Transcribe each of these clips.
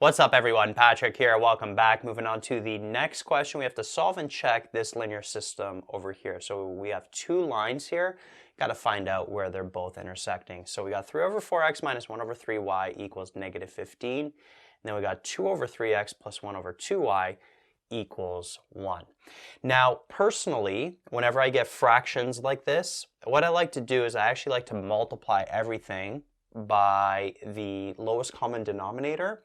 What's up everyone, Patrick here, welcome back. Moving on to the next question, we have to solve and check this linear system over here. So we have two lines here, got to find out where they're both intersecting. So we got 3 over 4x minus 1 over 3y equals negative 15. And then we got 2 over 3x plus 1 over 2y equals 1. Now personally, whenever I get fractions like this, what I like to do is I actually like to multiply everything by the lowest common denominator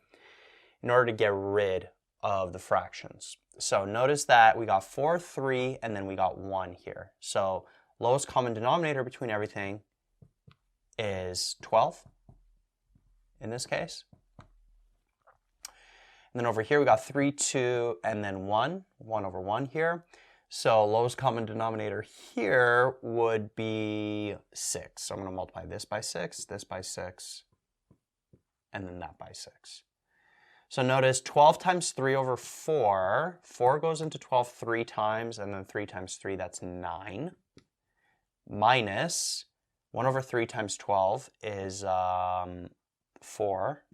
in order to get rid of the fractions. So notice that we got 4, 3, and then we got 1 here. So lowest common denominator between everything is 12 in this case. And then over here we got 3, 2, and then 1 over 1 here. So lowest common denominator here would be 6. So I'm going to multiply this by 6, and then that by 6. So notice 12 times 3 over 4, 4 goes into 12 3 times, and then 3 times 3, that's 9, minus 1 over 3 times 12 is 4,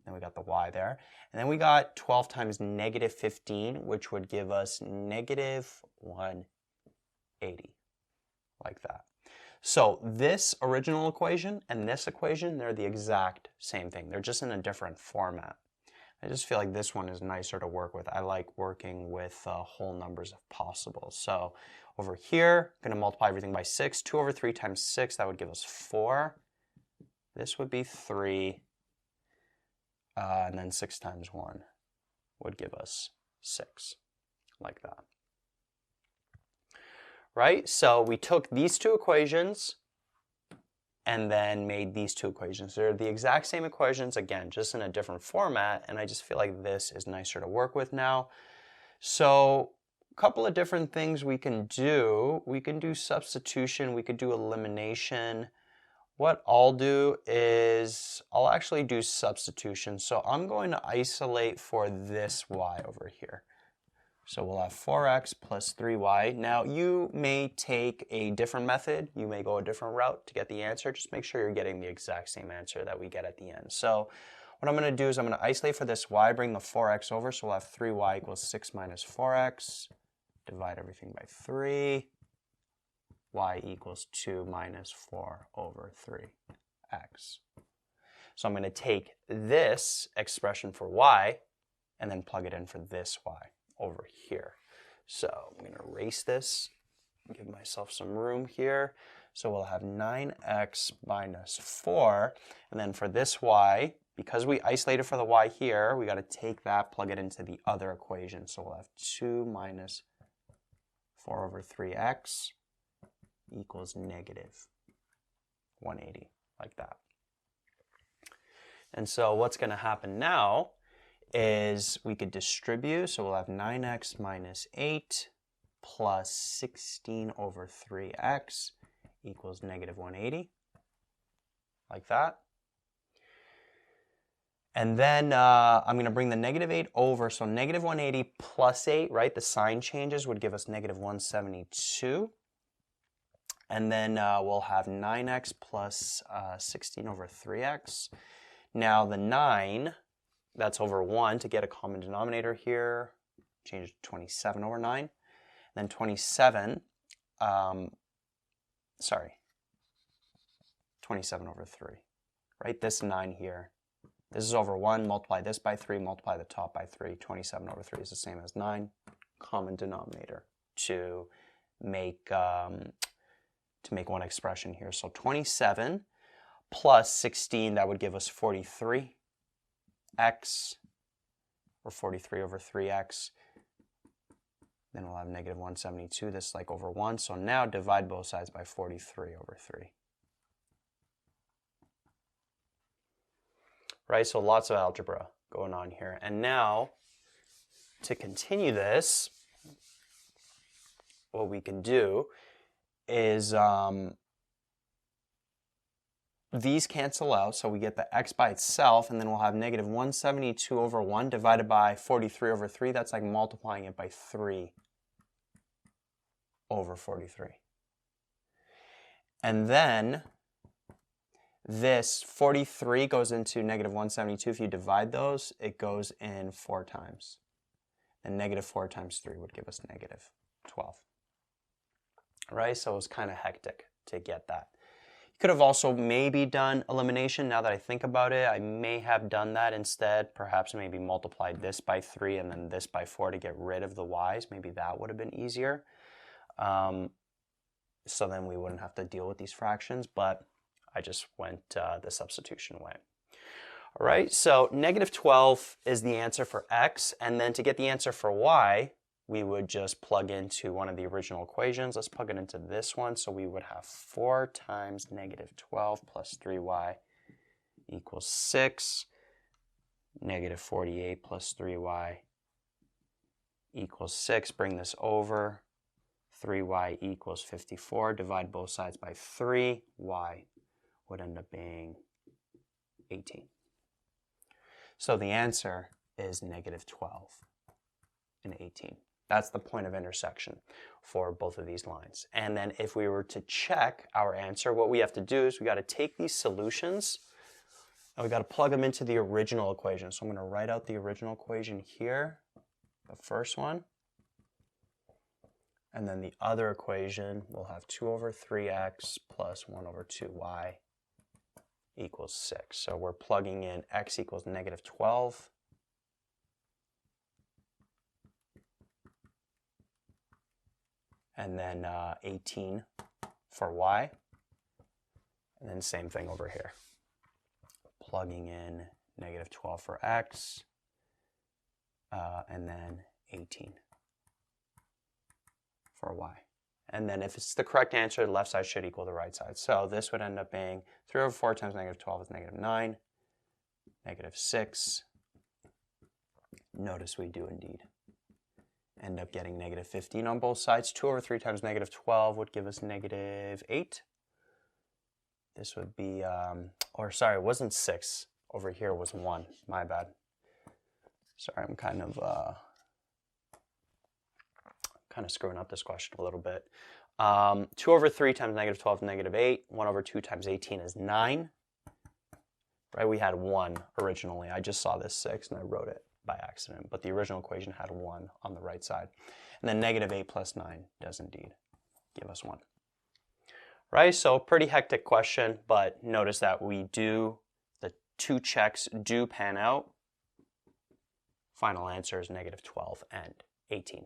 and we got the y there. And then we got 12 times negative 15, which would give us negative 180, like that. So this original equation and this equation, they're the exact same thing. They're just in a different format. I just feel like this one is nicer to work with. I like working with whole numbers if possible. So over here, I'm going to multiply everything by 6. 2 over 3 times 6, that would give us 4. This would be 3. And then 6 times 1 would give us 6, like that. Right? So we took these two equations and then made these two equations. They're the exact same equations, again, just in a different format, and I just feel like this is nicer to work with now. So a couple of different things we can do. We can do substitution, we could do elimination. What I'll do is I'll actually do substitution. So I'm going to isolate for this y over here. So we'll have 4x plus 3y. Now you may take a different method. You may go a different route to get the answer. Just make sure you're getting the exact same answer that we get at the end. So what I'm going to do is I'm going to isolate for this y, bring the 4x over. So we'll have 3y equals 6 minus 4x. Divide everything by 3. Y equals 2 minus 4 over 3x. So I'm going to take this expression for y and then plug it in for this y over here. So I'm going to erase this, give myself some room here. So we'll have 9x minus 4, and then for this y, because we isolated for the y here, we got to take that, plug it into the other equation. So we'll have 2 minus 4 over 3x equals negative 180, like that. And so what's going to happen now is we could distribute, so we'll have 9x minus 8 plus 16 over 3x equals negative 180, like that. And then I'm going to bring the negative 8 over, so negative 180 plus 8, right? The sign changes would give us negative 172. And then we'll have 9x plus 16 over 3x. Now the 9, that's over 1 to get a common denominator here. Change it to 27 over 9. And then 27, 27 over 3. Right? This 9 here. This is over 1. Multiply this by 3. Multiply the top by 3. 27 over 3 is the same as 9. Common denominator to make one expression here. So 27 plus 16, that would give us 43x, or 43 over 3x. Then we'll have negative 172, this is like over 1. So now divide both sides by 43 over 3. Right, so lots of algebra going on here. And now, to continue this, what we can do is these cancel out, so we get the x by itself, and then we'll have negative 172 over 1 divided by 43 over 3. That's like multiplying it by 3 over 43. And then this 43 goes into negative 172. If you divide those, it goes in 4 times. And negative 4 times 3 would give us negative 12. Right? So it was kind of hectic to get that. You could have also maybe done elimination. Now that I think about it, I may have done that instead. Perhaps maybe multiplied this by 3 and then this by 4 to get rid of the y's. Maybe that would have been easier. So then we wouldn't have to deal with these fractions, but I just went the substitution way. All right, so negative 12 is the answer for x, and then to get the answer for y, we would just plug into one of the original equations. Let's plug it into this one. So we would have 4 times negative 12 plus 3y equals 6. Negative 48 plus 3y equals 6. Bring this over. 3y equals 54. Divide both sides by 3. Y would end up being 18. So the answer is negative 12 and 18. That's the point of intersection for both of these lines. And then if we were to check our answer, what we have to do is we got to take these solutions and we got to plug them into the original equation. So I'm going to write out the original equation here, the first one. And then the other equation will have 2 over 3x plus 1 over 2y equals 6. So we're plugging in x equals negative 12. And then 18 for y. And then same thing over here. Plugging in negative 12 for x, and then 18 for y. And then if it's the correct answer, the left side should equal the right side. So this would end up being 3 over 4 times negative 12 is negative 9, negative 6. Notice we do indeed end up getting negative 15 on both sides. 2 over 3 times negative 12 would give us negative 8. This would be, or sorry, it wasn't 6. Over here was 1. My bad. Sorry, I'm kind of screwing up this question a little bit. 2 over 3 times negative 12 is negative 8. 1 over 2 times 18 is 9. Right, we had 1 originally. I just saw this 6 and I wrote it by accident, but the original equation had 1 on the right side. And then negative 8 plus 9 does indeed give us 1. Right, so pretty hectic question, but notice that the 2 checks do pan out. Final answer is negative 12 and 18.